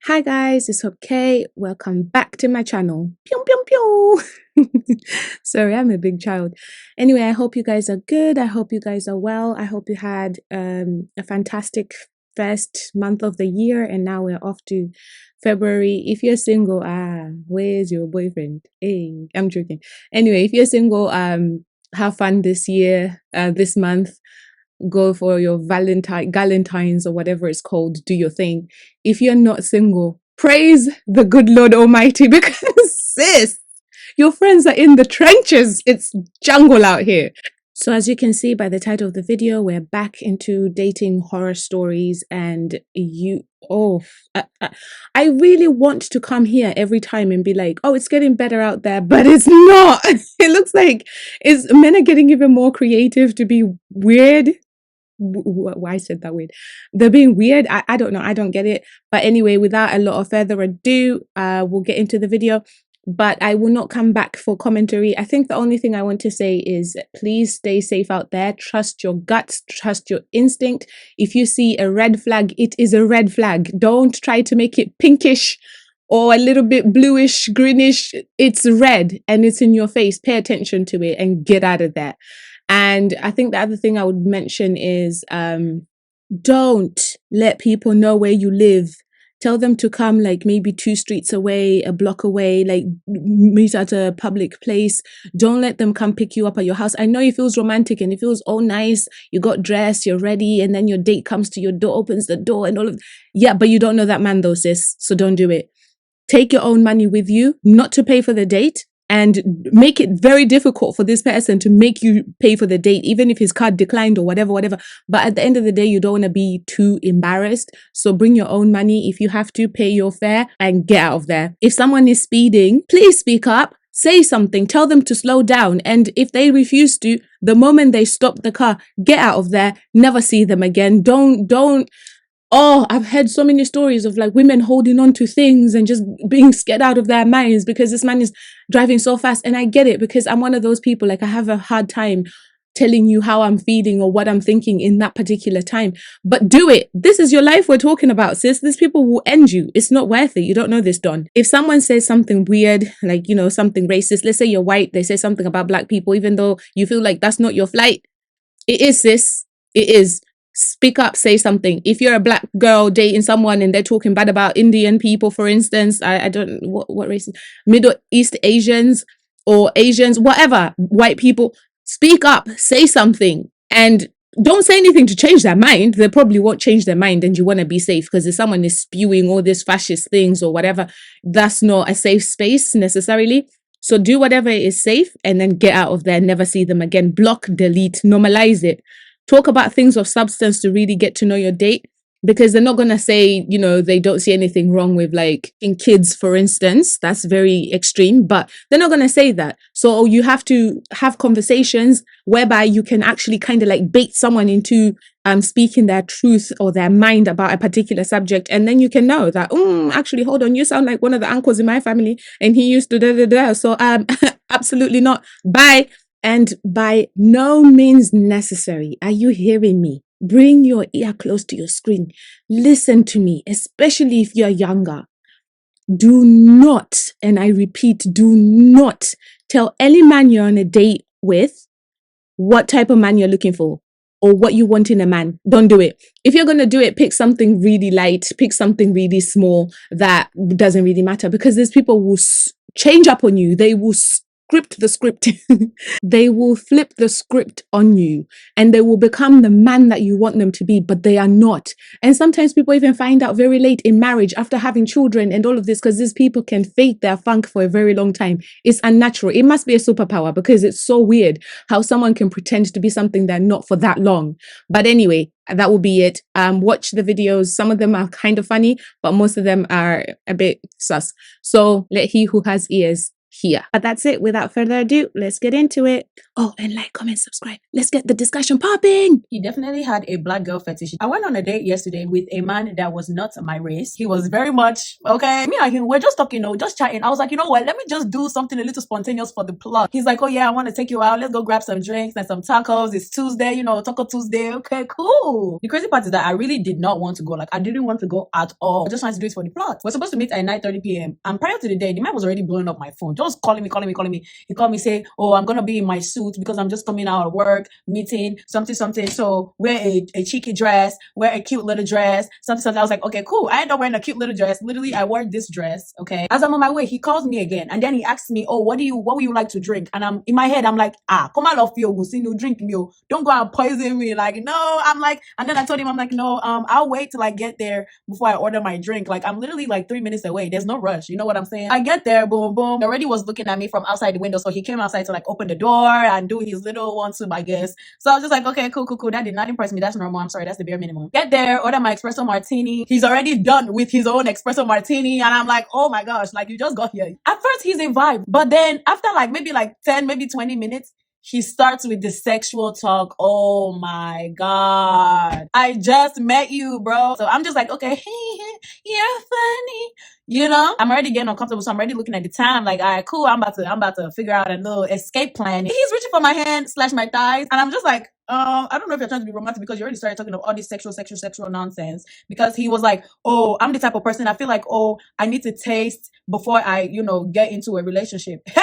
Hi guys, it's Hope K. Welcome back to my channel. Pew pew pew. Sorry, I'm a big child. Anyway, I hope you guys are good. I hope you guys are well. I hope you had a fantastic first month of the year, and now we're off to February. If you're single, where's your boyfriend? Hey, I'm joking. Anyway, if you're single, have fun this year, this month. Go for your Galentine's or whatever it's called. Do your thing. If you're not single, praise the good Lord Almighty because sis, your friends are in the trenches. It's jungle out here. So as you can see by the title of the video, we're back into dating horror stories, and I really want to come here every time and be like, oh, it's getting better out there, but it's not. It looks like men are getting even more creative to be weird. Why I said that weird? They're being weird. I don't know. I don't get it. But anyway, without a lot of further ado, we'll get into the video. But I will not come back for commentary. I think the only thing I want to say is please stay safe out there. Trust your guts. Trust your instinct. If you see a red flag, it is a red flag. Don't try to make it pinkish or a little bit bluish, greenish. It's red and it's in your face. Pay attention to it and get out of there. And I think the other thing I would mention is don't let people know where you live. Tell them to come like maybe 2 streets away, a block away, like meet at a public place. Don't let them come pick you up at your house. I know it feels romantic and it feels all nice. You got dressed, you're ready, and then your date comes to your door, opens the door and all of yeah, but you don't know that man though, sis. So don't do it. Take your own money with you, not to pay for the date, and make it very difficult for this person to make you pay for the date, even if his card declined or whatever. But at the end of the day, you don't want to be too embarrassed. So bring your own money. If you have to, pay your fare and get out of there. If someone is speeding, please speak up. Say something, tell them to slow down. And if they refuse to, the moment they stop the car, get out of there, never see them again. Oh, I've heard so many stories of like women holding on to things and just being scared out of their minds because this man is driving so fast. And I get it because I'm one of those people, like I have a hard time telling you how I'm feeling or what I'm thinking in that particular time. But do it. This is your life we're talking about, sis. These people will end you. It's not worth it. You don't know this, Don. If someone says something weird, like, you know, something racist, let's say you're white, they say something about black people, even though you feel like that's not your flight. It is, sis. It is. Speak up, say something. If you're a black girl dating someone and they're talking bad about Indian people, for instance, I don't what race, Middle East Asians or Asians, whatever, white people, speak up, say something, and don't say anything to change their mind. They probably won't change their mind, and you want to be safe because if someone is spewing all these fascist things or whatever, that's not a safe space necessarily. So do whatever is safe and then get out of there, never see them again. Block, delete, normalize it. Talk about things of substance to really get to know your date, because they're not going to say, you know, they don't see anything wrong with like in kids, for instance. That's very extreme, but they're not going to say that. So you have to have conversations whereby you can actually kind of like bait someone into speaking their truth or their mind about a particular subject. And then you can know that, actually, hold on, you sound like one of the uncles in my family and he used to da. So absolutely not. Bye. And by no means necessary. Are you hearing me? Bring your ear close to your screen. Listen to me, especially if you're younger. Do not, and I repeat, do not tell any man you're on a date with what type of man you're looking for or what you want in a man. Don't do it. If you're going to do it, pick something really light, pick something really small that doesn't really matter, because these people will change up on you. They will script the script. They will flip the script on you and they will become the man that you want them to be, but they are not. And sometimes people even find out very late in marriage after having children and all of this, because these people can fake their funk for a very long time. It's unnatural. It must be a superpower because it's so weird how someone can pretend to be something they're not for that long. But anyway, that will be it. Watch the videos. Some of them are kind of funny, but most of them are a bit sus. So let he who has ears hear. But that's it. Without further ado, let's get into it. Oh, and like, comment, subscribe. Let's get the discussion popping. He definitely had a black girl fetish. I went on a date yesterday with a man that was not my race. He was very much, okay, me and him, we're just talking, just chatting. I was like, you know what, let me just do something a little spontaneous for the plot. He's like, oh yeah, I want to take you out. Let's go grab some drinks and some tacos. It's Tuesday, Taco Tuesday. Okay, cool. The crazy part is that I really did not want to go. Like, I didn't want to go at all. I just wanted to do it for the plot. We're supposed to meet at 9:30 p.m. And prior to the day, the man was already blowing up my phone. Just calling me. He called me, say, oh, I'm going to be in my suit because I'm just coming out of work, meeting, something. So wear a cheeky dress, wear a cute little dress, something. I was like, okay, cool. I end up wearing a cute little dress. Literally, I wore this dress, okay? As I'm on my way, he calls me again. And then he asks me, oh, what would you like to drink? And I'm in my head, I'm like, come on, no drink me. Don't go and poison me. Like, no, I'm like, and then I told him, I'm like, no, I'll wait till I get there before I order my drink. Like, I'm literally like 3 minutes away. There's no rush. You know what I'm saying? I get there, boom, boom. He already was looking at me from outside the window. So he came outside to like open the door and do his little one-two, I guess. So I was just like, okay, cool. That did not impress me. That's normal. I'm sorry. That's the bare minimum. Get there, order my espresso martini. He's already done with his own espresso martini. And I'm like, oh my gosh, like you just got here. At first, he's a vibe. But then after like maybe like 10, maybe 20 minutes, he starts with the sexual talk. Oh my God. I just met you, bro. So I'm just like, okay, you're funny. I'm already getting uncomfortable. So I'm already looking at the time. Like, all right, cool. I'm about to figure out a little escape plan. He's reaching for my hand / my thighs. And I'm just like, I don't know if you're trying to be romantic because you already started talking about all this sexual nonsense. Because he was like, oh, I'm the type of person I feel like, oh, I need to taste before I, get into a relationship. Hey!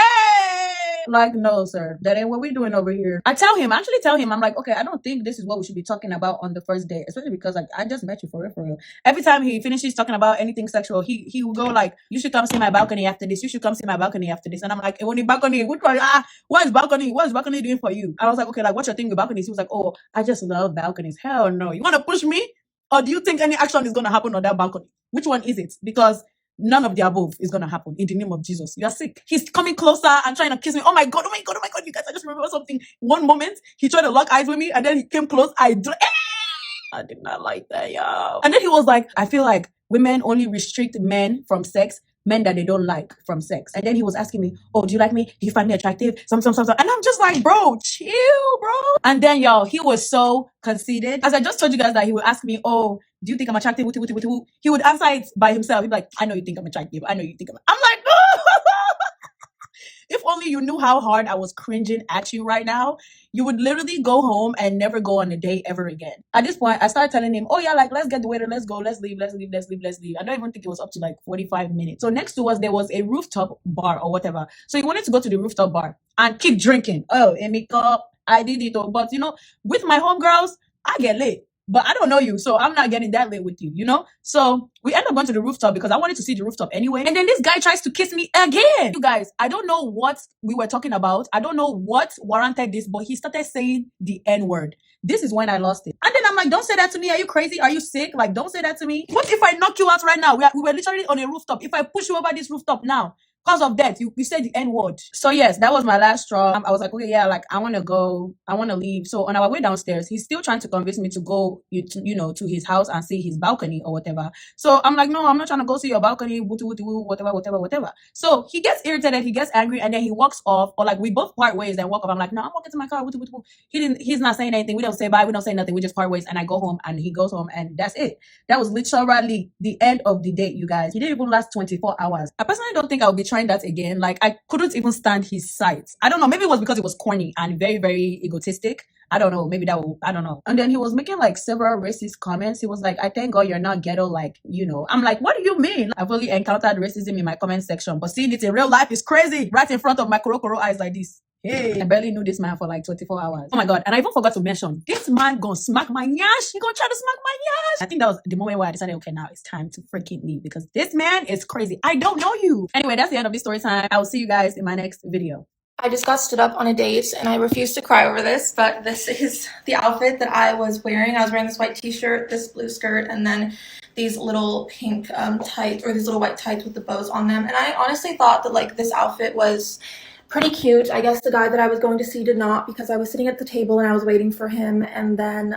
Like, no, sir, that ain't what we're doing over here. I actually tell him, I'm like, okay, I don't think this is what we should be talking about on the first date, especially because like I just met you for real. Every time he finishes talking about anything sexual, he will go like, you should come see my balcony after this. You should come see my balcony after this. And I'm like, when the balcony, which one? What is balcony doing for you? And I was like, okay, like what's your thing with balconies? He was like, oh, I just love balconies. Hell no. You want to push me? Or do you think any action is going to happen on that balcony? Which one is it? Because none of the above is going to happen in the name of Jesus. You are sick. He's coming closer and trying to kiss me. Oh my God. You guys, I just remember something. One moment, he tried to lock eyes with me and then he came close. I did not like that, y'all. And then he was like, I feel like women only restrict men from sex, men that they don't like from sex. And then he was asking me, oh, do you like me? Do you find me attractive? Some. And I'm just like, bro, chill, bro. And then, y'all, he was so conceited. As I just told you guys that he would ask me, oh, do you think I'm attractive? He would answer it by himself. He'd be like, I know you think I'm attractive. I'm like, no. If only you knew how hard I was cringing at you right now, you would literally go home and never go on a date ever again. At this point, I started telling him, oh yeah, like, let's get the waiter, let's go, let's leave. I don't even think it was up to like 45 minutes. So next to us, there was a rooftop bar or whatever. So he wanted to go to the rooftop bar and keep drinking. Oh, Emika, I did it. But with my homegirls, I get lit. But I don't know you, so I'm not getting that late with you, So we end up going to the rooftop because I wanted to see the rooftop anyway. And then this guy tries to kiss me again. You guys, I don't know what we were talking about. I don't know what warranted this, but he started saying the N-word. This is when I lost it. And then I'm like, don't say that to me. Are you crazy? Are you sick? Like, don't say that to me. What if I knock you out right now? We were literally on a rooftop. If I push you over this rooftop now, cause of that, you said the N-word. So yes, that was my last straw. I was like, okay, yeah, like I want to leave. So on our way downstairs, he's still trying to convince me to go, to his house and see his balcony or whatever. So I'm like, no, I'm not trying to go see your balcony, whatever. So he gets irritated, he gets angry, and then he walks off, or like we both part ways and walk off. I'm like, no, I'm walking to my car. He's not saying anything. We don't say bye. We don't say nothing. We just part ways, and I go home, and he goes home, and that's it. That was literally the end of the date, you guys. He didn't even last 24 hours. I personally don't think I'll be trying that again. Like, I couldn't even stand his sight. I don't know. Maybe it was because it was corny and very, very egotistic. I don't know. Maybe I don't know. And then he was making like several racist comments. He was like, I thank God you're not ghetto, like, I'm like, what do you mean? I've only encountered racism in my comment section, but seeing it in real life is crazy. Right in front of my korokoro eyes like this. Hey, I barely knew this man for like 24 hours. Oh my God. And I even forgot to mention, this man gonna smack my nyash. He gonna try to smack my nyash. I think that was the moment where I decided, okay, now it's time to freaking leave because this man is crazy. I don't know you. Anyway, that's the end of this story time. I will see you guys in my next video. I just got stood up on a date and I refuse to cry over this, but this is the outfit that I was wearing. I was wearing this white t-shirt, this blue skirt, and then these little pink tights, or these little white tights with the bows on them. And I honestly thought that like this outfit was pretty cute. I guess the guy that I was going to see did not, because I was sitting at the table and I was waiting for him, and then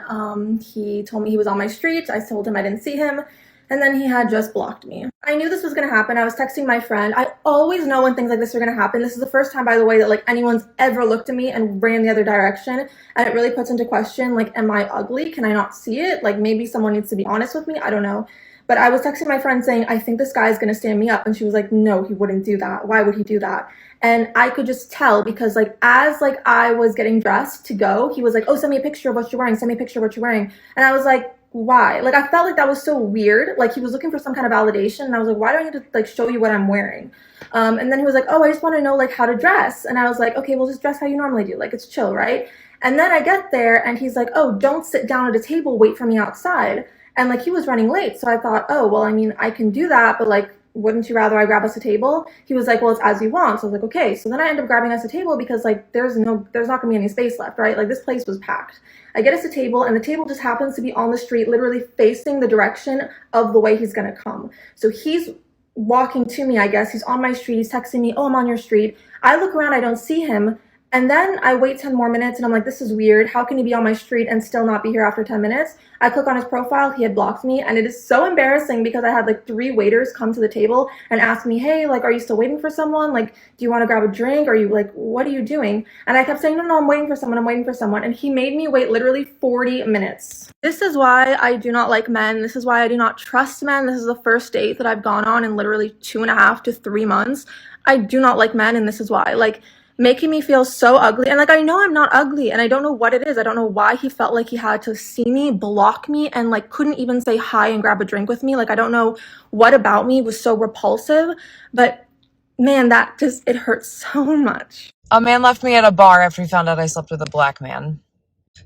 he told me he was on my street. I told him I didn't see him, and then he had just blocked me. I knew this was gonna happen. I was texting my friend. I always know when things like this are gonna happen. This is the first time, by the way, that like anyone's ever looked at me and ran the other direction, and it really puts into question, like, am I ugly? Can I not see it? Like, maybe someone needs to be honest with me. I don't know. But I was texting my friend saying, I think this guy is gonna stand me up, and she was like, no, he wouldn't do that. Why would he do that? And I could just tell, because like as like I was getting dressed to go, he was like, oh, send me a picture of what you're wearing, send me a picture of what you're wearing. And I was like, why? Like, I felt like that was so weird. Like, he was looking for some kind of validation, and I was like, why do I need to like show you what I'm wearing? And then he was like, oh, I just want to know like how to dress. And I was like, okay, well, just dress how you normally do, like, it's chill, right? And then I get there and he's like, oh, don't sit down at a table, wait for me outside. And like, he was running late, so I thought, oh, well, I mean, I can do that, but like, wouldn't you rather I grab us a table? He was like, well, it's as you want. So I was like, okay. So then I end up grabbing us a table because like there's not gonna be any space left, right? Like, this place was packed. I get us a table, and the table just happens to be on the street, literally facing the direction of the way he's gonna come. So he's walking to me, I guess. He's on my street, he's texting me, oh, I'm on your street. I look around, I don't see him. And then I wait 10 more minutes, and I'm like, this is weird. How can he be on my street and still not be here after 10 minutes? I click on his profile, he had blocked me, and it is so embarrassing because I had like 3 waiters come to the table and ask me, hey, like, are you still waiting for someone? Like, do you want to grab a drink? Are you like, what are you doing? And I kept saying, no, I'm waiting for someone, I'm waiting for someone. And he made me wait literally 40 minutes. This is why I do not like men. This is why I do not trust men. This is the first date that I've gone on in literally 2.5 to 3 months. I do not like men, and this is why. Like, making me feel so ugly. And like, I know I'm not ugly, and I don't know what it is. I don't know why he felt like he had to see me, block me, and like couldn't even say hi and grab a drink with me. Like, I don't know what about me was so repulsive, but man, that just, it hurts so much. A man left me at a bar after he found out I slept with a black man.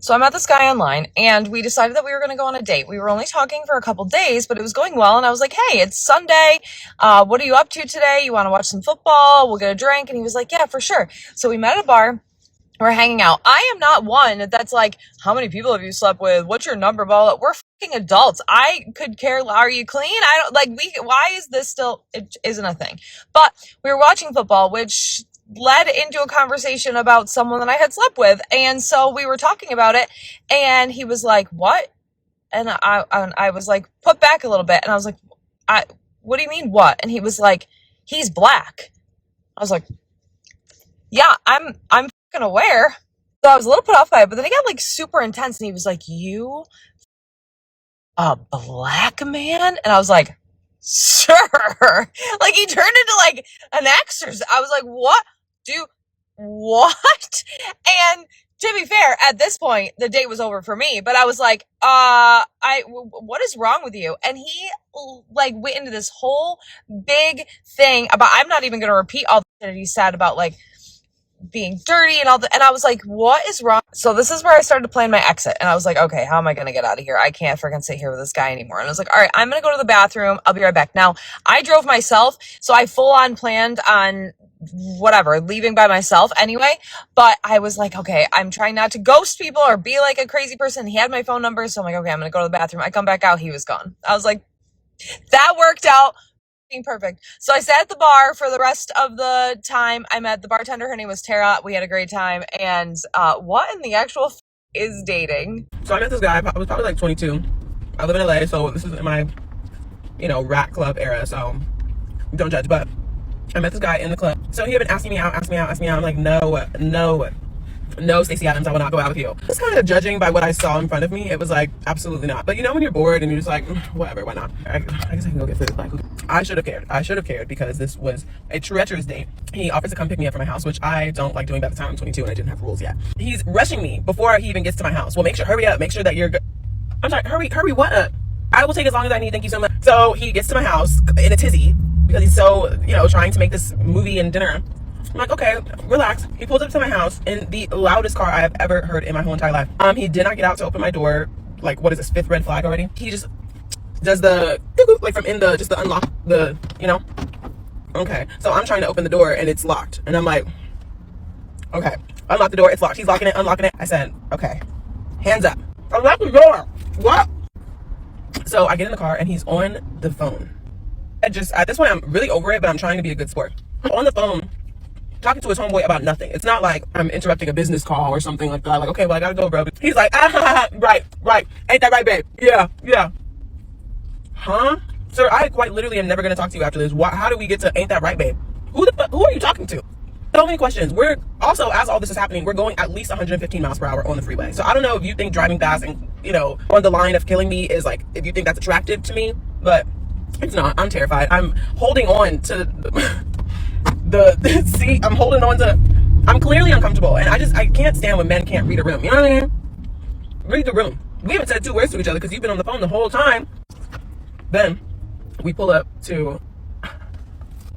So I met this guy online, and we decided that we were going to go on a date. We were only talking for a couple days, but it was going well, and I was like, hey, it's Sunday. What are you up to today? You want to watch some football? We'll get a drink. And he was like, yeah, for sure. So we met at a bar. We're hanging out. I am not one that's like, how many people have you slept with? What's your number? Blah. We're fucking adults. I could care. Are you clean? I don't like, why is this still, it isn't a thing. But we were watching football, which led into a conversation about someone that I had slept with. And so we were talking about it, and he was like, what? And I was like, put back a little bit. And I was like, what do you mean what? And he was like, he's black. I was like, yeah, I'm fucking aware. So I was a little put off by it, but then he got like super intense, and he was like, you a black man? And I was like, sure. Like, he turned into like an exorcist. I was like, what? What? And to be fair, at this point, the date was over for me, but I was like, what is wrong with you? And he like went into this whole big thing about, I'm not even going to repeat all the shit that he said about like being dirty and all that. And I was like, what is wrong? So this is where I started planning my exit. And I was like, okay, how am I going to get out of here? I can't freaking sit here with this guy anymore. And I was like, all right, I'm going to go to the bathroom. I'll be right back. Now, I drove myself, so I full on planned on whatever, leaving by myself anyway. But I was like, okay, I'm trying not to ghost people or be like a crazy person. He had my phone number. So I'm like, okay, I'm going to go to the bathroom. I come back out. He was gone. I was like, that worked out. Perfect. So I sat at the bar for the rest of the time. I met the bartender. Her name was Tara. We had a great time. And what in the actual is dating? So I met this guy. I was probably like 22. I live in LA, so this is in my, rat club era. So don't judge. But I met this guy in the club. So he had been asking me out. I'm like, no, Stacey Adams, I will not go out with you. Just kind of judging by what I saw in front of me, it was like, absolutely not. But when you're bored and you're just like, whatever, why not? I guess I can go get food. Like, I should have cared because this was a treacherous date. He offers to come pick me up from my house, which I don't like doing by the time I'm 22 and I didn't have rules yet. He's rushing me before he even gets to my house. Well, hurry up, make sure that you're good. I'm sorry, hurry what up? I will take as long as I need, thank you so much. So he gets to my house in a tizzy because he's so, trying to make this movie and dinner. I'm like, okay, relax. He pulls up to my house in the loudest car I have ever heard in my whole entire life. He did not get out to open my door. Like, what is this, 5th red flag already? He just does the, like from in the, just the unlock, the, Okay, so I'm trying to open the door and it's locked. And I'm like, okay, unlock the door, it's locked. He's locking it, unlocking it. I said, okay, hands up. Unlock the door. What? So I get in the car and he's on the phone. At this point, I'm really over it, but I'm trying to be a good sport. On the phone, talking to his homeboy about nothing. It's not like I'm interrupting a business call or something like that. Like, okay, well, I gotta go, bro. He's like, right. Ain't that right, babe? Yeah. huh? Sir, I quite literally am never going to talk to you after this. How do we get to ain't that right, babe? Who are you talking to? So many questions. We're also, as all this is happening, we're going at least 115 miles per hour on the freeway. So I don't know if you think driving fast and, you know, on the line of killing me is like, if you think that's attractive to me, but it's not. I'm terrified. I'm holding on to the seat. I'm holding on to, I'm clearly uncomfortable. And I can't stand when men can't read a room. You know what I mean? Read the room. We haven't said 2 words to each other because you've been on the phone the whole time. Then we pull up to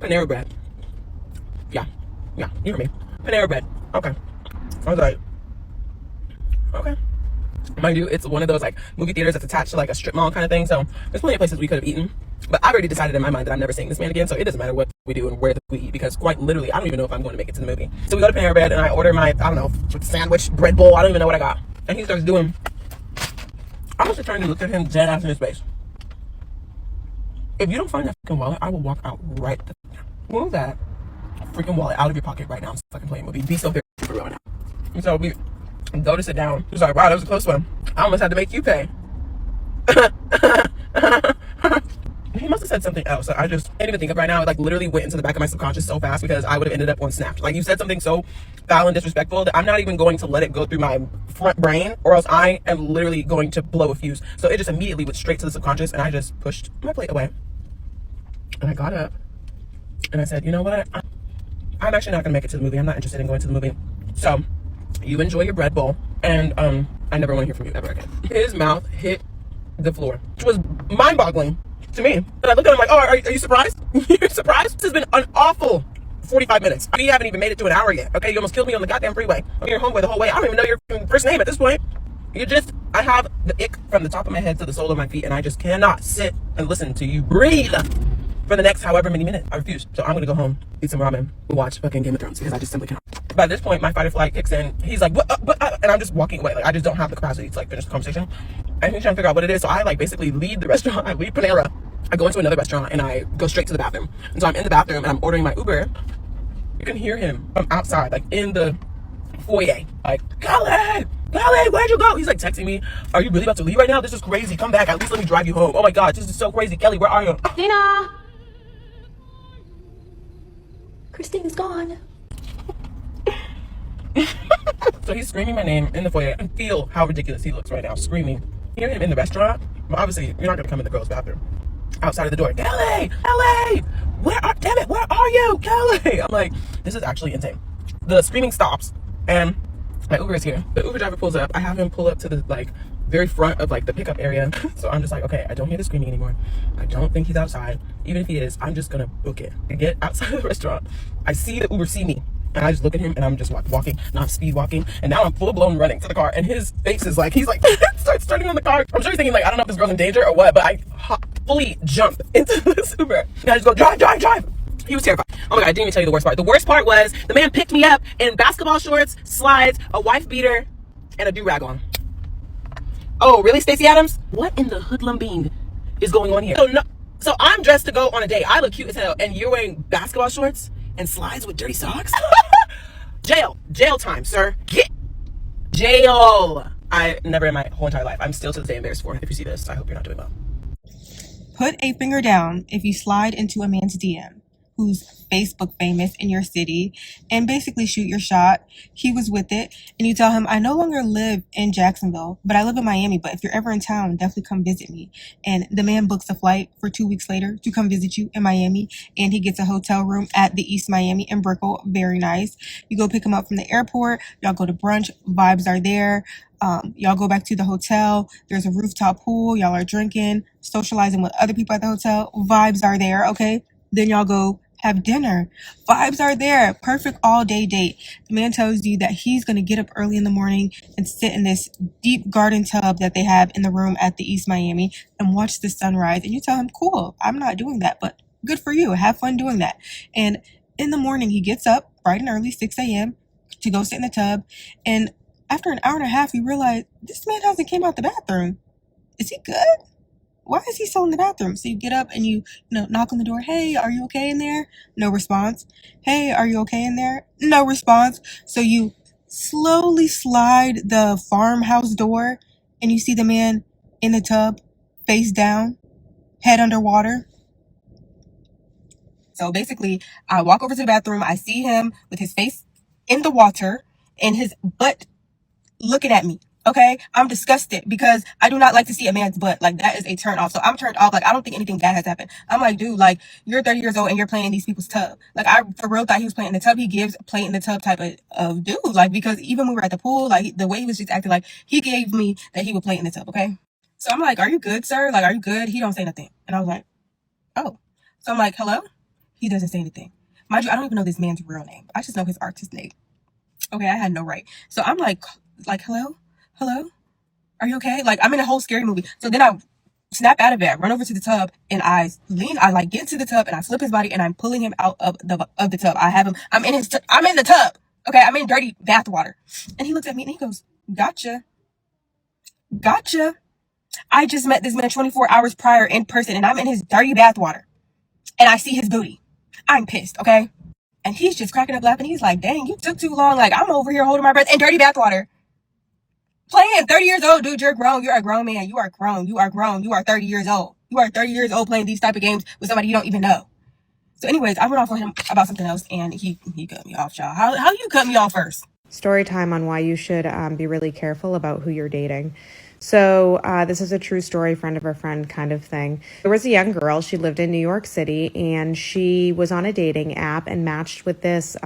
Panera Bread. Yeah, you hear me. Panera Bread. Okay. I was like, okay. Mind you, it's one of those like movie theaters that's attached to like a strip mall kind of thing. So there's plenty of places we could have eaten. But I've already decided in my mind that I'm never seeing this man again. So it doesn't matter what we do and where we eat because quite literally, I don't even know if I'm going to make it to the movie. So we go to Panera Bread and I order my, I don't know, sandwich, bread bowl. I don't even know what I got. And he starts doing, I was just trying to look at him dead ass in his face. If you don't find that fucking wallet, I will walk out right now. Move that freaking wallet out of your pocket right now. I'm fucking playing movie. Be so very for real now. And so we go to sit down. He's like, wow, that was a close one. I almost had to make you pay. He must have said something else. So I just can't even think of right now. It like literally went into the back of my subconscious so fast because I would have ended up on Snap. Like you said something so foul and disrespectful that I'm not even going to let it go through my front brain or else I am literally going to blow a fuse. So it just immediately went straight to the subconscious and I just pushed my plate away. And I got up and I said, you know what? I'm actually not going to make it to the movie. I'm not interested in going to the movie. So you enjoy your bread bowl and I never want to hear from you ever again. His mouth hit the floor, which was mind-boggling to me. And I looked at him like, oh, are you surprised? You're surprised? This has been an awful 45 minutes. You haven't even made it to an hour yet. Okay, you almost killed me on the goddamn freeway. I'm your homeboy the whole way. I don't even know your first name at this point. I have the ick from the top of my head to the sole of my feet and I just cannot sit and listen to you breathe for the next however many minutes. I refuse. So I'm gonna go home, eat some ramen, and watch fucking Game of Thrones because I just simply cannot. By this point, my fight or flight kicks in. He's like, what? And I'm just walking away. Like I just don't have the capacity to like finish the conversation. And he's trying to figure out what it is. So I like basically leave the restaurant. I leave Panera. I go into another restaurant and I go straight to the bathroom. And so I'm in the bathroom and I'm ordering my Uber. You can hear him from outside, like in the foyer, like, Kelly, where'd you go? He's like texting me, are you really about to leave right now? This is crazy. Come back. At least let me drive you home. Oh my God, this is so crazy. Kelly, where are you? Dina! Christine's gone. So he's screaming my name in the foyer. I feel how ridiculous he looks right now, screaming. Hear him in the restaurant. Well, obviously, you're not going to come in the girls' bathroom. Outside of the door, Kelly, damn it, where are you, Kelly? I'm like, this is actually insane. The screaming stops, and my Uber is here. The Uber driver pulls up. I have him pull up to the like very front of like the pickup area. So I'm just like, okay, I don't hear the screaming anymore. I don't think he's outside. Even if he is, I'm just gonna book it. I get outside of the restaurant. I see the Uber see me. And I just look at him and I'm just walking, now I'm speed walking, and now I'm full blown running to the car. And his face is like, he's like, starts turning on the car. I'm sure he's thinking like, I don't know if this girl's in danger or what, but I fully jump into this Uber. And I just go, drive. He was terrified. Oh my God, I didn't even tell you the worst part. The worst part was the man picked me up in basketball shorts, slides, a wife beater, and a do-rag on. Oh, really, Stacey Adams? What in the hoodlum bean is going on here? So I'm dressed to go on a date. I look cute as hell, and you're wearing basketball shorts and slides with dirty socks? Jail time, sir. Get jail. I never in my whole entire life. I'm still to this day embarrassed for. If you see this, I hope you're not doing well. Put a finger down if you slide into a man's DM who's Facebook famous in your city and basically shoot your shot. He was with it, and you tell him, I no longer live in Jacksonville, but I live in Miami, but if you're ever in town, definitely come visit me. And the man books a flight for 2 weeks later to come visit you in Miami, and he gets a hotel room at the East Miami in Brickell. Very nice. You go pick him up from the airport, y'all go to brunch, vibes are there. Y'all go back to the hotel, there's a rooftop pool, y'all are drinking, socializing with other people at the hotel, vibes are there, okay? Then y'all go have dinner. Vibes are there. Perfect all-day date. The man tells you that he's going to get up early in the morning and sit in this deep garden tub that they have in the room at the East Miami and watch the sunrise. And you tell him, cool, I'm not doing that, but good for you. Have fun doing that. And in the morning, he gets up bright and early, 6 a.m. to go sit in the tub. And after an hour and a half, you realize this man hasn't came out the bathroom. Is he good? Why is he still in the bathroom? So you get up and you knock on the door. Hey, are you okay in there? No response. Hey, are you okay in there? No response. So you slowly slide the farmhouse door and you see the man in the tub, face down, head underwater. So basically, I walk over to the bathroom. I see him with his face in the water and his butt looking at me. Okay, I'm disgusted because I do not like to see a man's butt. Like, that is a turn off. So I'm turned off. Like, I don't think anything bad has happened. I'm like, dude, like, you're 30 years old and you're playing in these people's tub. Like, I for real thought he was playing in the tub. He gives play in the tub type of dude. Like, because even when we were at the pool, like, the way he was just acting, like, he gave me that he would play in the tub. Okay, so I'm like, are you good, sir? Like, are you good? He don't say nothing. And I was like, oh. So I'm like, hello? He doesn't say anything. Mind you, I don't even know this man's real name. I just know his artist name. Okay, I had no right. So I'm like, hello? Hello? Are you okay? Like, I'm in a whole scary movie. So then I snap out of it, run over to the tub, and I like get into the tub and I flip his body and I'm pulling him out of the tub. I have him, I'm in the tub. Okay, I'm in dirty bath water. And he looks at me and he goes, gotcha. Gotcha. I just met this man 24 hours prior in person and I'm in his dirty bath water. And I see his booty. I'm pissed, okay? And he's just cracking up laughing. He's like, dang, you took too long. Like, I'm over here holding my breath in dirty bathwater. Playing 30 years old, dude, you're grown. You're a grown man. You are grown. You are grown. You are 30 years old. You are 30 years old playing these type of games with somebody you don't even know. So anyways, I went off on him about something else and he cut me off, y'all. How you cut me off first? Story time on why you should be really careful about who you're dating. So this is a true story, friend of a friend kind of thing. There was a young girl. She lived in New York City and she was on a dating app and matched with this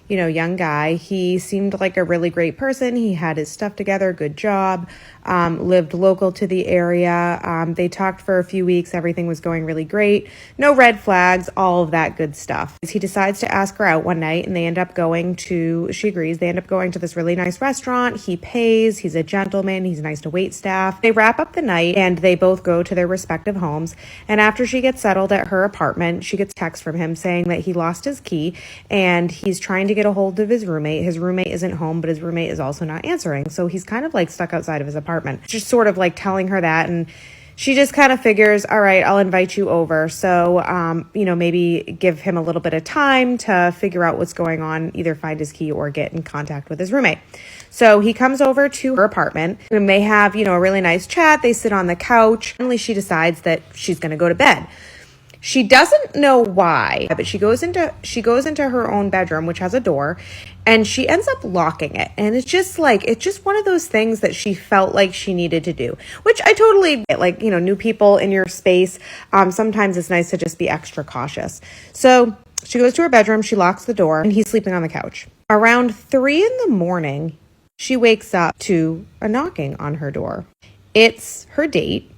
young guy. He seemed like a really great person. He had his stuff together, good job, lived local to the area. They talked for a few weeks. Everything was going really great. No red flags, all of that good stuff. He decides to ask her out one night and they end up she agrees, they end up going to this really nice restaurant. He pays, he's a gentleman, he's nice to wait staff. They wrap up the night and they both go to their respective homes. And after she gets settled at her apartment, she gets a text from him saying that he lost his key and he's trying to get a hold of his roommate. His roommate isn't home, but his roommate is also not answering. So he's kind of like stuck outside of his apartment. Just sort of like telling her that. And she just kind of figures, all right, I'll invite you over. So, maybe give him a little bit of time to figure out what's going on, either find his key or get in contact with his roommate. So he comes over to her apartment and they have, a really nice chat. They sit on the couch. Finally, she decides that she's going to go to bed. She doesn't know why, but she goes into her own bedroom, which has a door, and she ends up locking it. And it's just one of those things that she felt like she needed to do, which I totally get. Like, new people in your space. Sometimes it's nice to just be extra cautious. So she goes to her bedroom, she locks the door, and he's sleeping on the couch. Around 3 a.m, she wakes up to a knocking on her door. It's her date.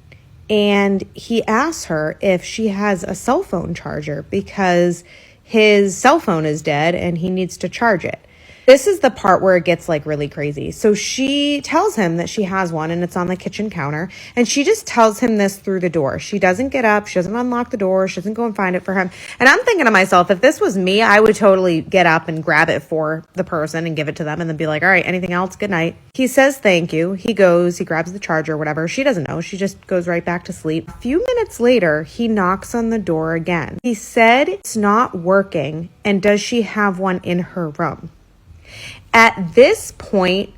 And he asks her if she has a cell phone charger because his cell phone is dead and he needs to charge it. This is the part where it gets really crazy. So she tells him that she has one and it's on the kitchen counter. And she just tells him this through the door. She doesn't get up. She doesn't unlock the door. She doesn't go and find it for him. And I'm thinking to myself, if this was me, I would totally get up and grab it for the person and give it to them and then be like, all right, anything else? Good night. He says thank you. He goes, he grabs the charger, whatever. She doesn't know. She just goes right back to sleep. A few minutes later, he knocks on the door again. He said it's not working. And does she have one in her room? At this point,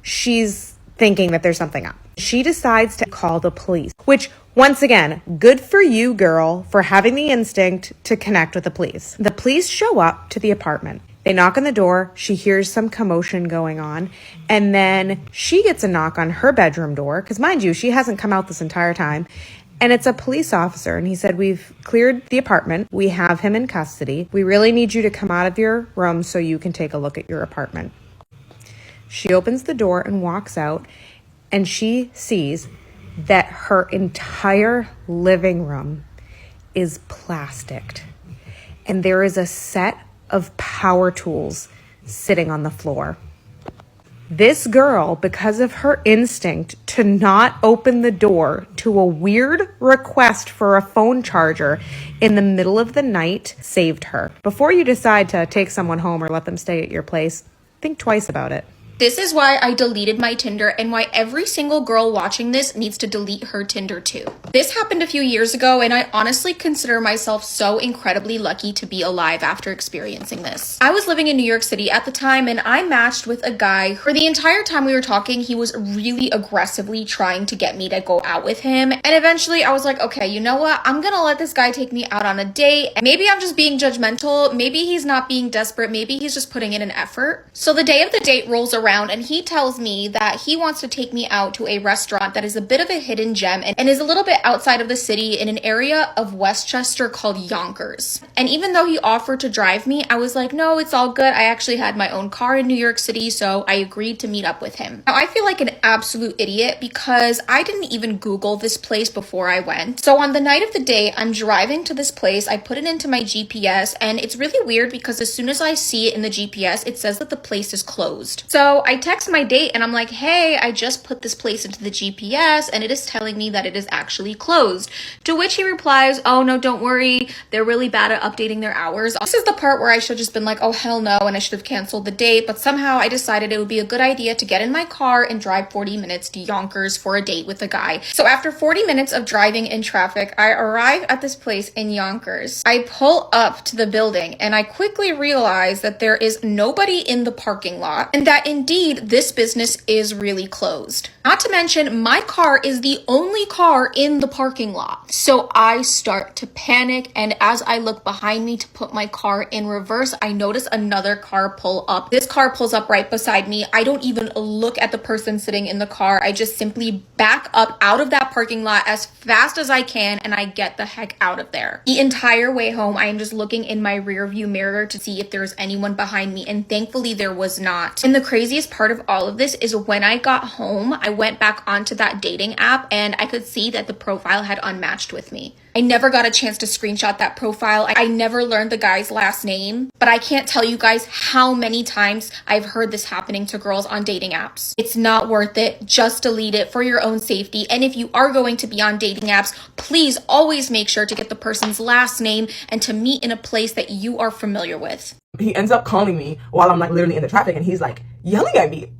she's thinking that there's something up. She decides to call the police, which, once again, good for you, girl, for having the instinct to connect with the police. The police show up to the apartment. They knock on the door. She hears some commotion going on. And then she gets a knock on her bedroom door, because mind you, she hasn't come out this entire time. And it's a police officer. And he said, we've cleared the apartment. We have him in custody. We really need you to come out of your room so you can take a look at your apartment. She opens the door and walks out. And she sees that her entire living room is plasticked. And there is a set of power tools sitting on the floor. This girl, because of her instinct to not open the door to a weird request for a phone charger in the middle of the night, saved her. Before you decide to take someone home or let them stay at your place, think twice about it. This is why I deleted my Tinder and why every single girl watching this needs to delete her Tinder too. This happened a few years ago and I honestly consider myself so incredibly lucky to be alive after experiencing this. I was living in New York City at the time and I matched with a guy. For the entire time we were talking, he was really aggressively trying to get me to go out with him. And eventually I was like, okay, you know what? I'm gonna let this guy take me out on a date. Maybe I'm just being judgmental. Maybe he's not being desperate. Maybe he's just putting in an effort. So the day of the date rolls around and he tells me that he wants to take me out to a restaurant that is a bit of a hidden gem and is a little bit outside of the city in an area of Westchester called Yonkers. And even though he offered to drive me, I was like, no, it's all good. I actually had my own car in New York City, so I agreed to meet up with him. Now, I feel like an absolute idiot because I didn't even Google this place before I went. So on the night of the date, I'm driving to this place. I put it into my GPS and it's really weird because as soon as I see it in the GPS, it says that the place is closed. So I text my date and I'm like, hey, I just put this place into the GPS and it is telling me that it is actually closed. To which he replies, oh no, don't worry. They're really bad at updating their hours. This is the part where I should have just been like, oh hell no, and I should have canceled the date. But somehow I decided it would be a good idea to get in my car and drive 40 minutes to Yonkers for a date with a guy. So after 40 minutes of driving in traffic, I arrive at this place in Yonkers. I pull up to the building and I quickly realize that there is nobody in the parking lot and that indeed this business is really closed. Not to mention, my car is the only car in the parking lot. So I start to panic, and as I look behind me to put my car in reverse, I notice another car pull up. This car pulls up right beside me. I don't even look at the person sitting in the car. I just simply back up out of that parking lot as fast as I can, and I get the heck out of there. The entire way home, I am just looking in my rear view mirror to see if there's anyone behind me, and thankfully there was not. And the craziest part of all of this is when I got home, I went back onto that dating app and I could see that the profile had unmatched with me. I never got a chance to screenshot that profile. I never learned the guy's last name, but I can't tell you guys how many times I've heard this happening to girls on dating apps. It's not worth it. Just delete it for your own safety. And if you are going to be on dating apps, please always make sure to get the person's last name and to meet in a place that you are familiar with. He ends up calling me while I'm like literally in the traffic and he's like yelling at me.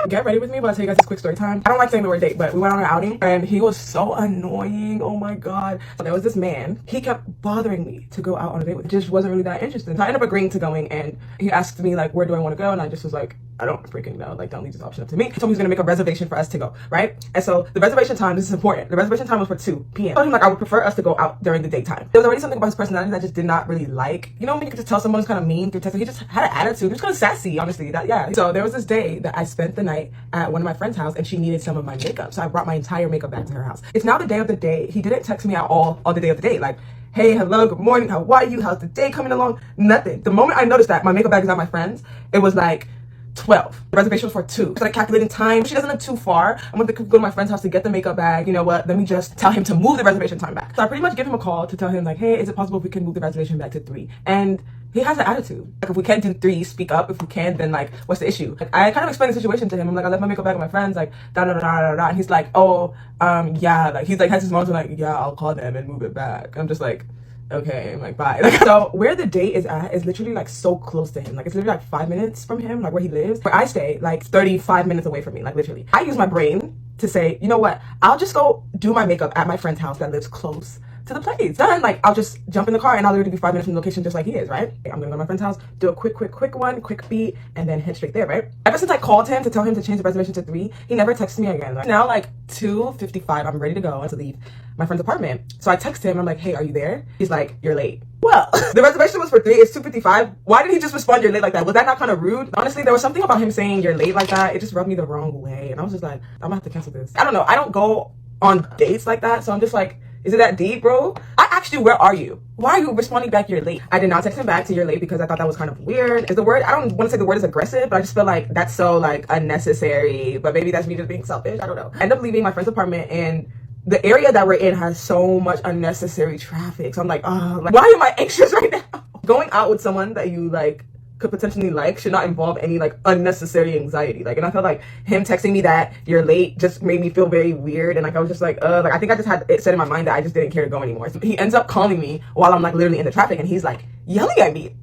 Get ready with me, but I'll tell you guys this quick story time. I don't like saying the word date, but we went on an outing and he was so annoying. Oh my god. So there was this man. He kept bothering me to go out on a date with. Just wasn't really that interested. So I ended up agreeing to going and he asked me like, where do I want to go? And I just was like, I don't freaking know. Like, don't leave this option up to me. He told me he was gonna make a reservation for us to go, right? And so the reservation time, this is important. The reservation time was for 2 p.m. I told him like I would prefer us to go out during the daytime. There was already something about his personality that I just did not really like. You know when you could just tell someone's kind of mean through text? He just had an attitude. He was kind of sassy, honestly. Yeah. So there was this day that I spent the night at one of my friend's house and she needed some of my makeup. So I brought my entire makeup back to her house. It's now the day of the day. He didn't text me at all on the day of the date. Like, hey, hello, good morning, how are you? How's the day coming along? Nothing. The moment I noticed that my makeup bag is at my friend's, it was like 12. The reservation was for 2. So I calculating time. She doesn't live too far. I'm gonna go to my friend's house to get the makeup bag. You know what? Let me just tell him to move the reservation time back. So I pretty much give him a call to tell him like, hey, is it possible if we can move the reservation back to 3? And he has an attitude. Like, if we can't do 3, speak up. If we can, then like, what's the issue? Like, I kind of explained the situation to him. I'm like, I left my makeup bag with my friends, like, da-da-da-da-da-da. And he's like, oh, yeah. Like, he's like, has his mom's like, yeah, I'll call them and move it back. I'm just like, okay, I'm like, bye. Like, so where the date is at is literally like so close to him. Like, it's literally like 5 minutes from him, like where he lives. Where I stay, like 35 minutes away from me, like literally. I use my brain to say, you know what? I'll just go do my makeup at my friend's house that lives close to the place. Then like I'll just jump in the car and I'll literally be 5 minutes from the location just like he is, right? I'm gonna go to my friend's house, do a quick beat, and then head straight there, right? Ever since I called him to tell him to change the reservation to 3, he never texted me again. Like, now like 2:55, I'm ready to go and to leave my friend's apartment. So I text him, I'm like, hey, are you there? He's like, you're late. Well, the reservation was for 3, it's 2:55. Why did he just respond, you're late, like that? Was that not kind of rude? Honestly, there was something about him saying you're late like that. It just rubbed me the wrong way. And I was just like, I'm gonna have to cancel this. I don't know. I don't go on dates like that. So I'm just like, is it that deep, bro? I asked you, where are you? Why are you responding back, you're late? I did not text him back to you're late because I thought that was kind of weird. Is the word, I don't want to say the word is aggressive, but I just feel like that's so like unnecessary. But maybe that's me just being selfish. I don't know. I end up leaving my friend's apartment and the area that we're in has so much unnecessary traffic. So I'm like, oh, like, why am I anxious right now? Going out with someone that you like could potentially like should not involve any like unnecessary anxiety. Like, and I felt like him texting me that you're late just made me feel very weird. And like I was just like I think I just had it set in my mind that I just didn't care to go anymore. So he ends up calling me while I'm like literally in the traffic and he's like yelling at me.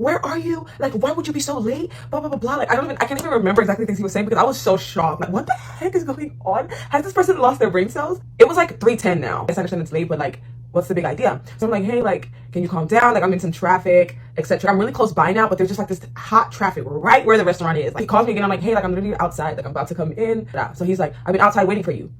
where are you? Like, why would you be so late? Blah, blah, blah, blah. Like, I can't even remember exactly things he was saying because I was so shocked. Like, what the heck is going on? Has this person lost their brain cells? It was like 3:10 now. I understand it's late, but like, what's the big idea? So I'm like, hey, like, can you calm down? Like, I'm in some traffic, etc. I'm really close by now, but there's just like this hot traffic right where the restaurant is. Like, he calls me again. I'm like, hey, like, I'm literally outside. Like, I'm about to come in. So he's like, I've been outside waiting for you.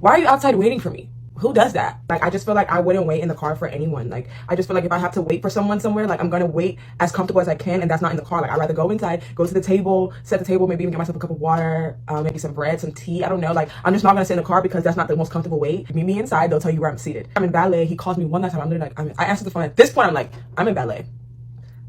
Why are you outside waiting for me? Who does that? Like, I just feel like I wouldn't wait in the car for anyone. Like, I just feel like if I have to wait for someone somewhere, like, I'm gonna wait as comfortable as I can, and that's not in the car. Like, I'd rather go inside, go to the table, set the table, maybe even get myself a cup of water, maybe some bread, some tea. I don't know. Like, I'm just not gonna sit in the car because that's not the most comfortable way. Meet me inside. They'll tell you where I'm seated. I'm in ballet. He calls me one last time. I'm literally like, I answered the phone. At this point, I'm like, I'm in ballet.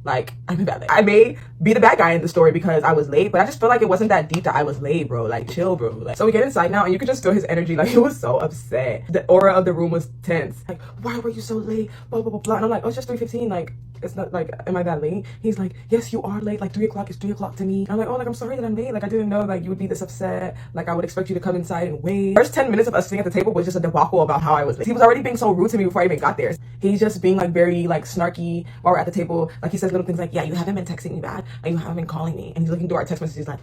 Like, I'm in ballet. I may be the bad guy in the story because I was late, but I just feel like it wasn't that deep that I was late, bro. Like, chill, bro. Like, so we get inside now, and you could just feel his energy. Like, he was so upset. The aura of the room was tense. Like, why were you so late? Blah, blah, blah, blah. And I'm like, oh, it's just 3:15. Like, it's not like, am I that late? He's like, yes, you are late. Like, 3 o'clock is 3 o'clock to me. I'm like, oh, like, I'm sorry that I'm late. Like, I didn't know, like, you would be this upset. Like, I would expect you to come inside and wait. First 10 minutes of us sitting at the table was just a debacle about how I was late. He was already being so rude to me before I even got there. He's just being, like, very, like, snarky while we're at the table. Like, he says little things like, yeah, you haven't been texting me back, and you haven't been calling me. And he's looking through our text messages like,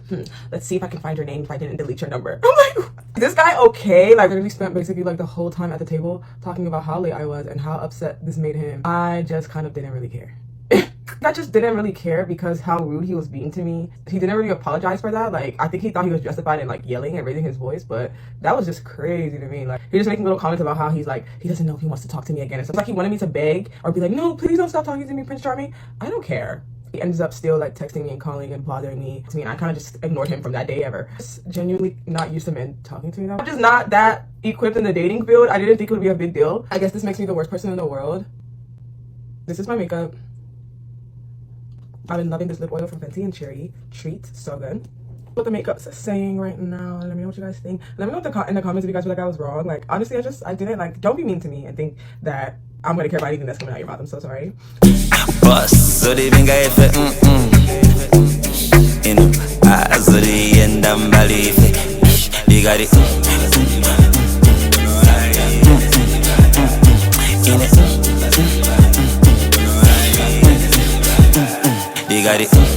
let's see if I can find your name if I didn't delete your number. I'm like, this guy okay? Like, we spent basically, like, the whole time at the table talking about how late I was and how upset this made him. I just kind of didn't really care. I just didn't really care because how rude he was being to me. He didn't really apologize for that. Like, I think he thought he was justified in, like, yelling and raising his voice, but that was just crazy to me. Like, he was just making little comments about how he's like, he doesn't know if he wants to talk to me again. And so it's like he wanted me to beg or be like, no, please don't stop talking to me, Prince Charming. I don't care. He ends up still, like, texting me and calling and bothering me. And I kind of just ignored him from that day ever. Just genuinely not used to men talking to me that much. I'm just not that equipped in the dating field. I didn't think it would be a big deal. I guess this makes me the worst person in the world. This is my makeup. I've been loving this lip oil from Fenty and Cherry Treat. So good. What the makeup's saying right now. Let me know what you guys think. Let me know in the comments if you guys feel like I was wrong. Like, honestly, I didn't, like, don't be mean to me and think that I'm gonna care about anything that's coming out your mouth. I'm so sorry. Boss, so they think I feel you know, I so they end up believe they got it. They got it.